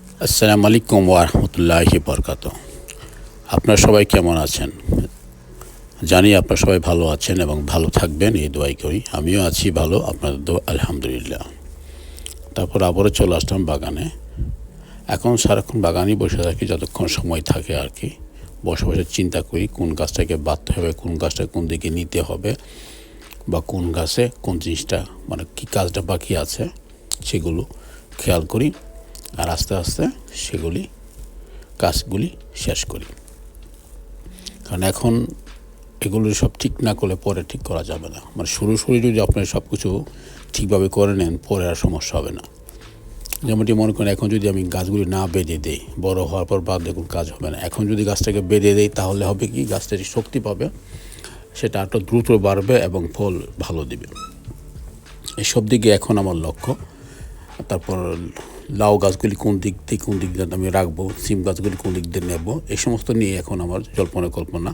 আসসালামু আলাইকুম ওয়া রাহমাতুল্লাহি ওয়া বারাকাতুহু। আপনারা সবাই কেমন আছেন? জানি আপনারা সবাই ভালো আছেন এবং ভালো থাকবেন, এই দোয়াই করি। আমিও আছি ভালো, আপনাদের দোয়া আলহামদুলিল্লাহ। তারপর আবারও চলে আসলাম বাগানে। এখন সারাক্ষণ বাগানেই বসে থাকি যতক্ষণ সময় থাকে আর কি। বসে বসে চিন্তা করি কোন গাছটাকে বাঁধতে হবে, কোন গাছটা কোন দিকে নিতে হবে, বা কোন গাছে কোন জিনিসটা মানে কী কাজটা বাকি আছে সেগুলো খেয়াল করি, আর আস্তে আস্তে সেগুলি কাজগুলি শেষ করি। কারণ এখন এগুলো সব ঠিক না করলে পরে ঠিক করা যাবে না। মানে শুরু যদি আপনি সব কিছু ঠিকভাবে করে নেন, পরে আর সমস্যা হবে না। যেমনটি মনে করেন, এখন যদি আমি গাছগুলি না বেঁধে দিই, বড় হওয়ার পর বাদ দেখুন কাজ হবে না। এখন যদি গাছটাকে বেঁধে দিই তাহলে হবে কি, গাছটা যে শক্তি পাবে সেটা আরও দ্রুত বাড়বে এবং ফল ভালো দিবে। এসব দিকে এখন আমার লক্ষ্য। তারপর লাউ গাছগুলি কোন দিক দিয়ে আমি রাখবো, সিম গাছগুলি কোন দিক দিয়ে নেব, এই সমস্ত নিয়ে এখন আমার জল্পনা কল্পনা।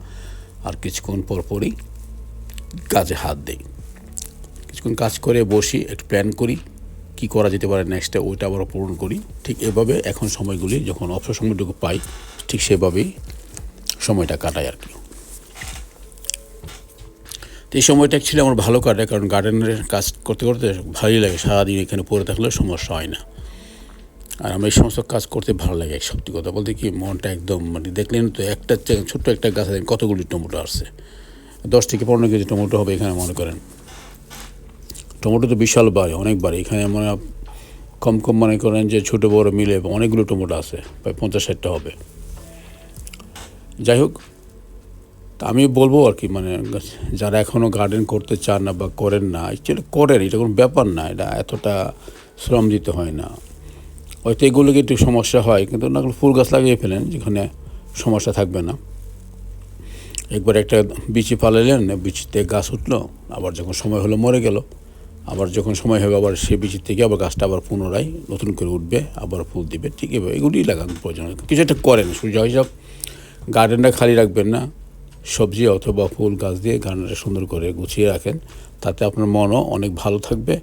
আর কিছুক্ষণ পরই কাজে হাত দিই। কিছুক্ষণ কাজ করে বসি, একটু প্ল্যান করি কী করা যেতে পারে নেক্সটে, ওইটা আবার পূরণ করি। ঠিক এভাবে এখন সময়গুলি যখন অবসর সময়টুকু পাই, ঠিক সেভাবেই সময়টা কাটাই আর কি। তো এই সময়টা অ্যাকচুয়ালি আমার ভালো কাটে, কারণ গার্ডেনের কাজ করতে করতে ভালোই লাগে। সারাদিন এখানে পড়ে থাকলেও সমস্যা হয় না। আর আমার এই সমস্ত কাজ করতে ভালো লাগে। সত্যি কথা বলতে কি, মনটা একদম মানে দেখলেন তো, একটা ছোট্ট একটা গাছে কতগুলি টমেটো আসছে, 10 থেকে 15 কেজি টমেটো হবে এখানে। মনে করেন টমেটো তো বিশাল বাড়ে, অনেক বাড়ে এখানে। মানে কম মনে করেন যে ছোটো বড়ো মিলে অনেকগুলো টমেটো আছে, প্রায় 50-60টা হবে। যাই হোক, তা আমি বলবো আর কি, মানে যারা এখনও গার্ডেন করতে চান না বা করেন না, অ্যাকচুয়ালি করেন, এটা কোনো ব্যাপার না, এটা এতটা শ্রম দিতে হয় না। হয়তো এগুলোকে একটু সমস্যা হয়, কিন্তু না ফুল গাছ লাগিয়ে ফেলেন, যেখানে সমস্যা থাকবে না। একবার একটা বিচি ফালাইলেন, বিচিতে গাছ উঠলো, আবার যখন সময় হলো মরে গেল। আবার যখন সময় হবে আবার সে বিচির থেকে আবার গাছটা আবার পুনরায় নতুন করে উঠবে, আবার ফুল দিবে। ঠিক এভাবে এগুলিই লাগানোর প্রয়োজন। কিছু একটা করেন, সোজা হিসাব গার্ডেনটা খালি রাখবেন না, সবজি অথবা ফুল গাছ দিয়ে গার্ডেনটা সুন্দর করে গুছিয়ে রাখেন। তাতে আপনার মনও অনেক ভালো থাকবে,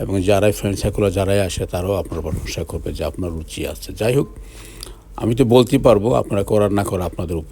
এবং যারাই ফ্রেন্ড সার্কেল যারাই আসে তারাও আপনার প্রশংসা করবে যে আপনার রুচি আছে। যাই হোক, আমি তো বলতেই পারবো, আপনারা করার না করা আপনাদের উপর।